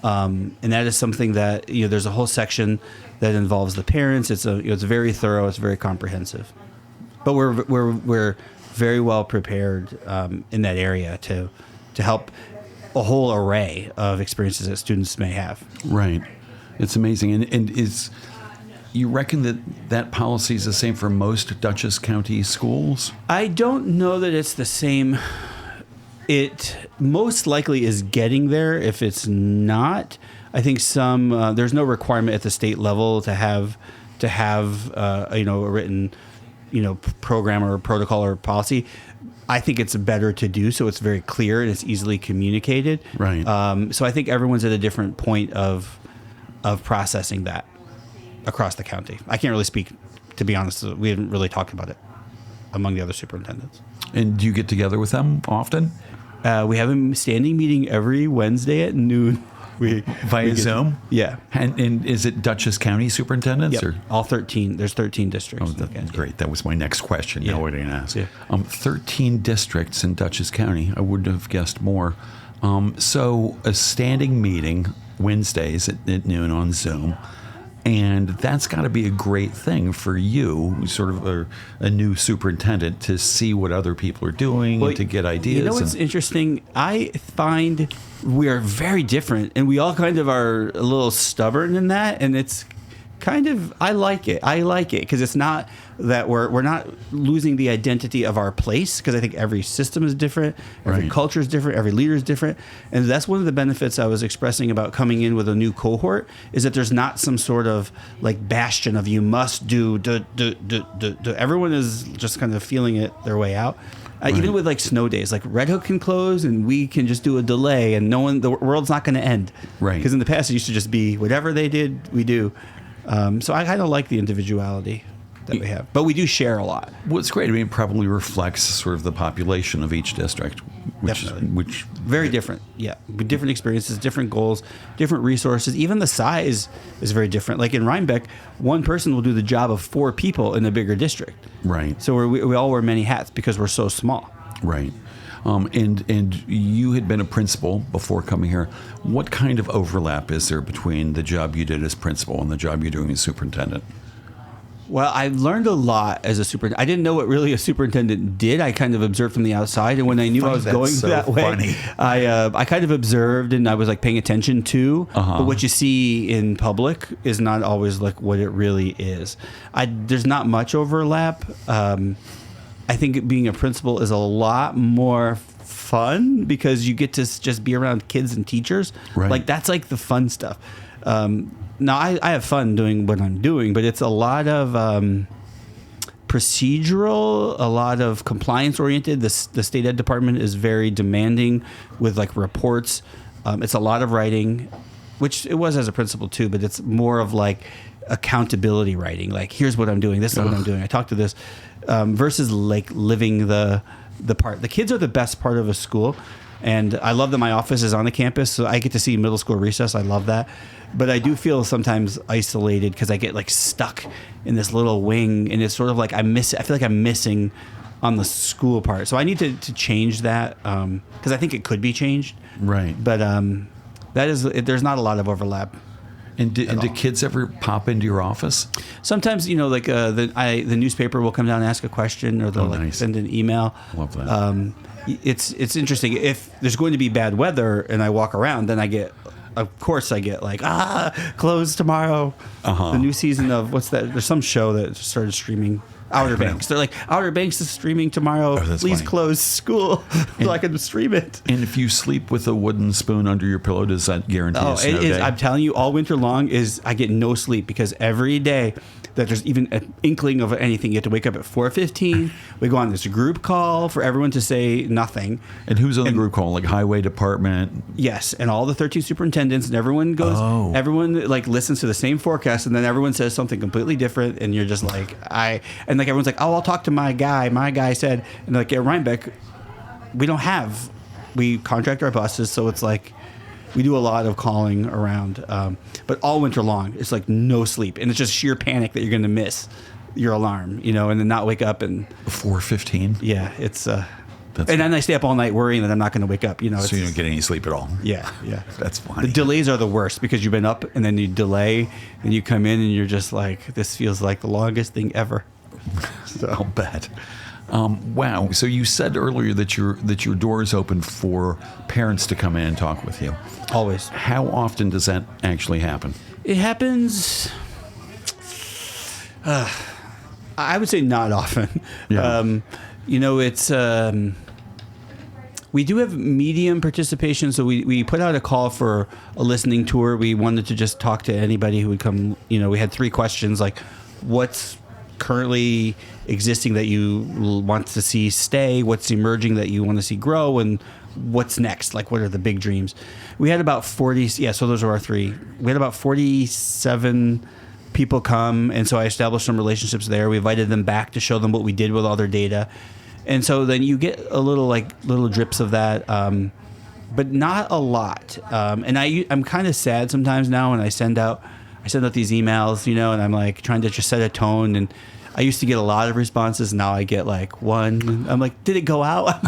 And that is something that, there's a whole section that involves the parents. It's very thorough. It's very comprehensive. But we're very well prepared in that area to help a whole array of experiences that students may have. Right. It's amazing. And you reckon that policy is the same for most Dutchess County schools? I don't know that it's the same. It most likely is getting there. If it's not, I think there's no requirement at the state level to have a written program or protocol or policy. I think it's better to do so it's very clear and it's easily communicated. Right. So I think everyone's at a different point of processing that across the county. I can't really speak, to be honest. We haven't really talked about it among the other superintendents. And do you get together with them often? We have a standing meeting every Wednesday at noon. Via Zoom? Yeah. And is it Dutchess County superintendents? Yep. Or? All 13. There's 13 districts. Oh, that's great. That was my next question. Yeah. Now what are you going to ask? Yeah. 13 districts in Dutchess County. I wouldn't have guessed more. So a standing meeting Wednesdays at noon on Zoom. And that's got to be a great thing for you, sort of a new superintendent, to see what other people are doing and to get ideas. You know what's interesting? I find we are very different, and we all kind of are a little stubborn in that, and it's kind of, I like it because it's not that we're not losing the identity of our place, because I think every system is different, every Right. culture is different, every leader is different, and that's one of the benefits I was expressing about coming in with a new cohort, is that there's not some sort of bastion of you must do. Everyone is just kind of feeling it their way out. Even with snow days, Red Hook can close and we can just do a delay, and the world's not going to end. Right. Because in the past it used to just be whatever they did, we do. So I kind of like the individuality that we have, but we do share a lot. Well, it's great. I mean, it probably reflects sort of the population of each district, which Very different, yeah. With different experiences, different goals, different resources. Even the size is very different. Like in Rhinebeck, one person will do the job of 4 people in a bigger district. Right. So we all wear many hats because we're so small. Right. And you had been a principal before coming here. What kind of overlap is there between the job you did as principal and the job you're doing as superintendent? Well, I learned a lot as a superintendent. I didn't know what really a superintendent did. I kind of observed from the outside, and when I knew I was going that way, I kind of observed and I was paying attention to. But what you see in public is not always what it really is. There's not much overlap. I think being a principal is a lot more fun because you get to just be around kids and teachers. Right. Like that's like the fun stuff. Now I have fun doing what I'm doing, but it's a lot of procedural, a lot of compliance oriented. The state ed department is very demanding with like reports. It's a lot of writing, which it was as a principal too, but it's more of like accountability writing. Like, here's what I'm doing. This is what I'm doing. I talked to this versus like living the part. The kids are the best part of a school. And I love that my office is on the campus, so I get to see middle school recess. I love that. But I do feel sometimes isolated because I get like stuck in this little wing, and it's sort of like I feel like I'm missing on the school part. So I need to change that because I think it could be changed. Right. But there's not a lot of overlap. And do kids ever pop into your office? Sometimes, like the newspaper will come down and ask a question, or they'll send an email. Love that. It's interesting. If there's going to be bad weather and I walk around, then I get like, closed tomorrow. The new season of what's that? There's some show that started streaming. Outer Banks. They're like, Outer Banks is streaming tomorrow. Please funny. Close school so I can stream it. And if you sleep with a wooden spoon under your pillow, does that guarantee a snow it is. day? I'm telling you, all winter long I get no sleep because every day that there's even an inkling of anything, you have to wake up at 4:15. We go on this group call for everyone to say nothing. And who's on the group call? Like highway department? Yes, and all the 13 superintendents, and everyone goes. Oh. Everyone like listens to the same forecast, and then everyone says something completely different, and you're just like like everyone's like, oh, I'll talk to my guy. My guy said, and like at Rhinebeck, we contract our buses, so it's like we do a lot of calling around, but all winter long, it's like no sleep, and it's just sheer panic that you're going to miss your alarm, and then not wake up and 4:15. Yeah, it's and then I stay up all night worrying that I'm not going to wake up. So you don't get any sleep at all. Yeah. That's funny. The delays are the worst because you've been up and then you delay and you come in and you're just like, this feels like the longest thing ever. So. I'll bet. Wow. So you said earlier that your door is open for parents to come in and talk with you. Always. How often does that actually happen? It happens. I would say not often. Yeah. It's we do have medium participation, so we put out a call for a listening tour. We wanted to just talk to anybody who would come. We had 3 questions like, what's currently existing that you want to see stay, what's emerging that you want to see grow, and what's next, like what are the big dreams. We had about 40, so those are our 3. We had about 47 people come, and so I established some relationships there. We invited them back to show them what we did with all their data, and so then you get a little drips of that, but not a lot. And I'm kind of sad sometimes now when I send out these emails, and I'm like trying to just set a tone. And I used to get a lot of responses. Now I get like 1. I'm like, did it go out?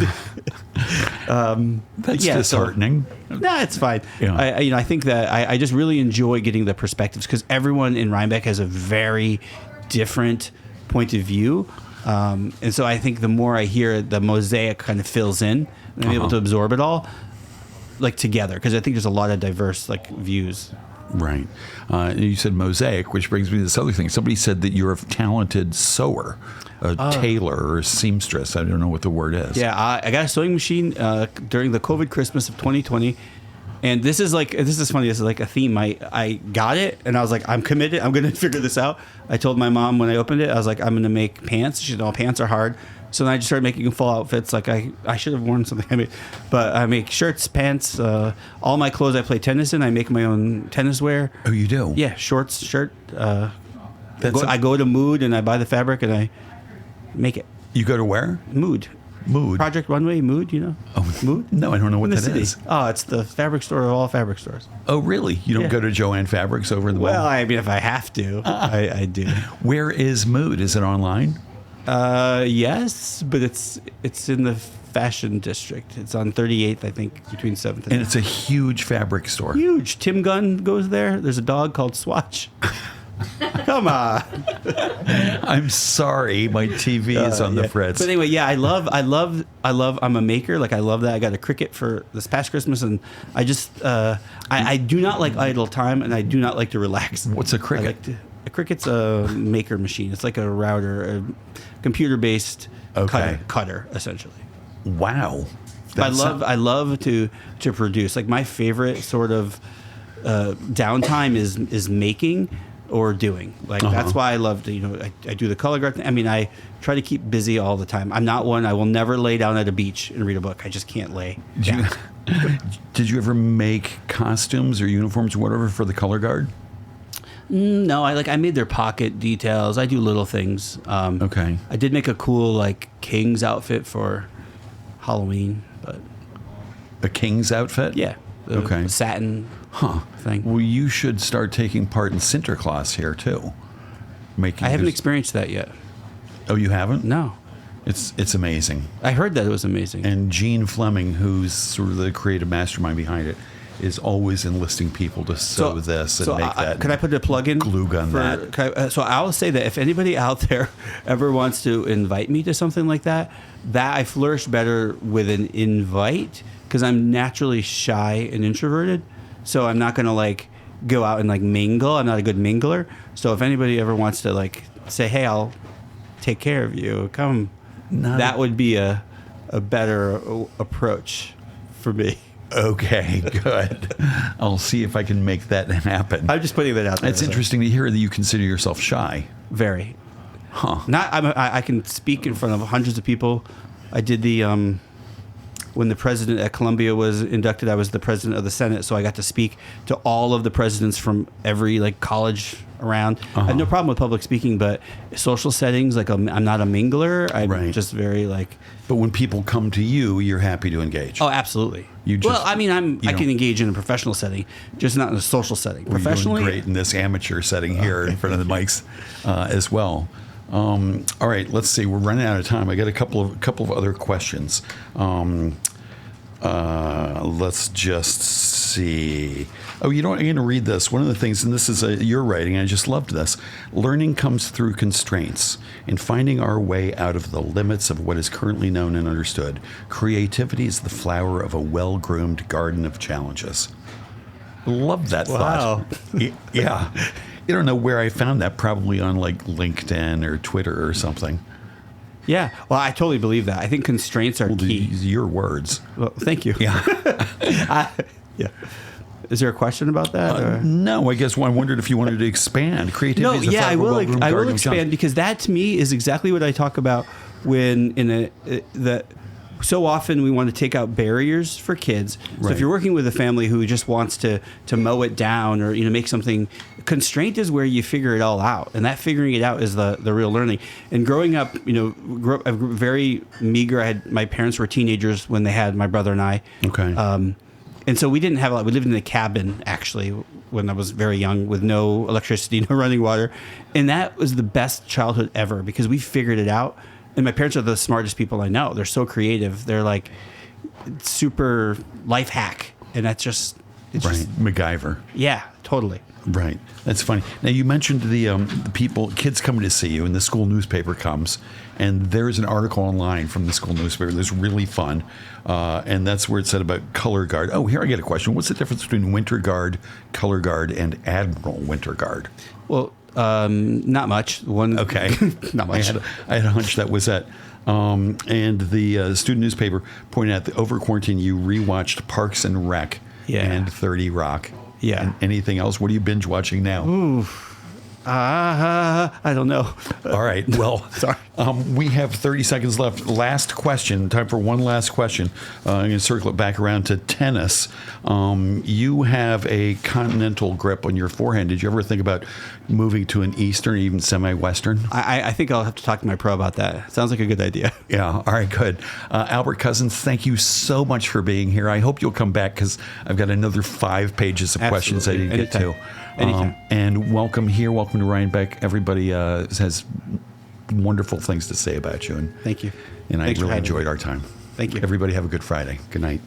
That's disheartening. No, it's fine. Yeah. I think that I just really enjoy getting the perspectives because everyone in Rhinebeck has a very different point of view. And so I think the more I hear it, the mosaic kind of fills in and I'm able to absorb it all like together because I think there's a lot of diverse like views. Right. You said mosaic, which brings me to this other thing. Somebody said that you're a talented sewer, a tailor or a seamstress. I don't know what the word is. Yeah, I got a sewing machine during the COVID Christmas of 2020. And this is funny. This is like a theme. I got it, and I was like, I'm committed. I'm going to figure this out. I told my mom when I opened it, I was like, I'm going to make pants. She said, "Oh, pants are hard." So then I just started making full outfits. Like I should have worn something. But I make shirts, pants, all my clothes. I play tennis in. I make my own tennis wear. Oh, you do? Yeah, shorts, shirt. I go to Hammoud and I buy the fabric and I make it. You go to where? Hammoud. Project Runway, Hammoud, Oh, Hammoud? No, I don't know what that city. is. Oh, it's the fabric store of all fabric stores. Oh, really? You don't go to Joann Fabrics over in the mall? Well, I mean, if I have to, I do. Where is Hammoud? Is it online? Yes, but it's in the fashion district. It's on 38th, I think, between 7th and... And it's a huge fabric store. Huge. Tim Gunn goes there. There's a dog called Swatch. Come on. I'm sorry, my TV is on the fritz. But anyway, yeah, I love. I'm a maker. Like I love that. I got a Cricut for this past Christmas, and I just I do not like idle time, and I do not like to relax. What's a Cricut? A Cricut's a maker machine. It's like a router, a computer-based cutter, essentially. Wow. I love to produce. Like my favorite sort of downtime is making or doing. Like that's why I love to, I do the color guard thing. I mean, I try to keep busy all the time. I'm not one, I will never lay down at a beach and read a book. I just can't lay down. Did you ever make costumes or uniforms or whatever for the color guard? No, I made their pocket details. I do little things. Okay. I did make a cool like King's outfit for Halloween, but A King's outfit? yeah. Okay. The satin thing. Well, you should start taking part in Sinterklaas here too. I haven't experienced that yet. Oh, you haven't? No. It's amazing. I heard that it was amazing. And Gene Fleming, who's sort of the creative mastermind behind it, is always enlisting people to sew this and make that. Could I put a plug in? Glue gun that. So I will say that if anybody out there ever wants to invite me to something like that I flourish better with an invite because I'm naturally shy and introverted. So I'm not going to like go out and like mingle. I'm not a good mingler. So if anybody ever wants to like say, hey, I'll take care of you, come. That would be a better approach for me. Okay, good. I'll see if I can make that happen. I'm just putting that out there. It's interesting to hear that you consider yourself shy. Very. Huh. I can speak in front of hundreds of people. I did the when the president at Columbia was inducted, I was the president of the Senate, so I got to speak to all of the presidents from every like college around. I have no problem with public speaking, but social settings, like I'm not a mingler. I'm just very like. But when people come to you, you're happy to engage. Oh, absolutely. I can engage in a professional setting, just not in a social setting. Professionally, you're doing great in this amateur setting here in front of the mics as well. All right, let's see. We're running out of time. I got a couple of other questions. Let's just see. Oh, I'm going to read this. One of the things, and this is your writing, I just loved this. Learning comes through constraints and finding our way out of the limits of what is currently known and understood. Creativity is the flower of a well-groomed garden of challenges. Love that thought. Yeah. I don't know where I found that, probably on like LinkedIn or Twitter or something. Yeah. Well, I totally believe that. I think constraints are key. Your words. Well, thank you. Yeah. Yeah. Is there a question about that? No, I guess I wondered if you wanted to expand. Creativity is the I will expand because that to me is exactly what I talk about when so often we want to take out barriers for kids. So if you're working with a family who just wants to mow it down or make something, constraint is where you figure it all out, and that figuring it out is the real learning. And growing up, very meager. My parents were teenagers when they had my brother and I. Okay. And so we didn't have a lot. We lived in a cabin, actually, when I was very young with no electricity, no running water. And that was the best childhood ever because we figured it out. And my parents are the smartest people I know. They're so creative. They're like super life hack. And that's just... MacGyver. Yeah, totally. Right. That's funny. Now, you mentioned the kids coming to see you, and the school newspaper comes, and there's an article online from the school newspaper that's really fun, and that's where it said about color guard. Oh, here I get a question. What's the difference between winter guard, color guard, and admiral winter guard? Well, not much. Okay. Not much. I had a hunch that was that. And the student newspaper pointed out that over quarantine, you rewatched Parks and Rec and 30 Rock. Yeah. And anything else? What are you binge watching now? Ooh. I don't know. All right. Well, sorry. We have 30 seconds left. Last question. Time for one last question. I'm going to circle it back around to tennis. You have a continental grip on your forehand. Did you ever think about moving to an Eastern, even semi-Western? I think I'll have to talk to my pro about that. Sounds like a good idea. Yeah. All right. Good. Albert Cousins, thank you so much for being here. I hope you'll come back because I've got another 5 pages of questions I didn't get to. Anytime. And welcome here. Welcome to Rhinebeck. Everybody has wonderful things to say about you. And thank you. And I really enjoyed our time. Thank you. Everybody have a good Friday. Good night.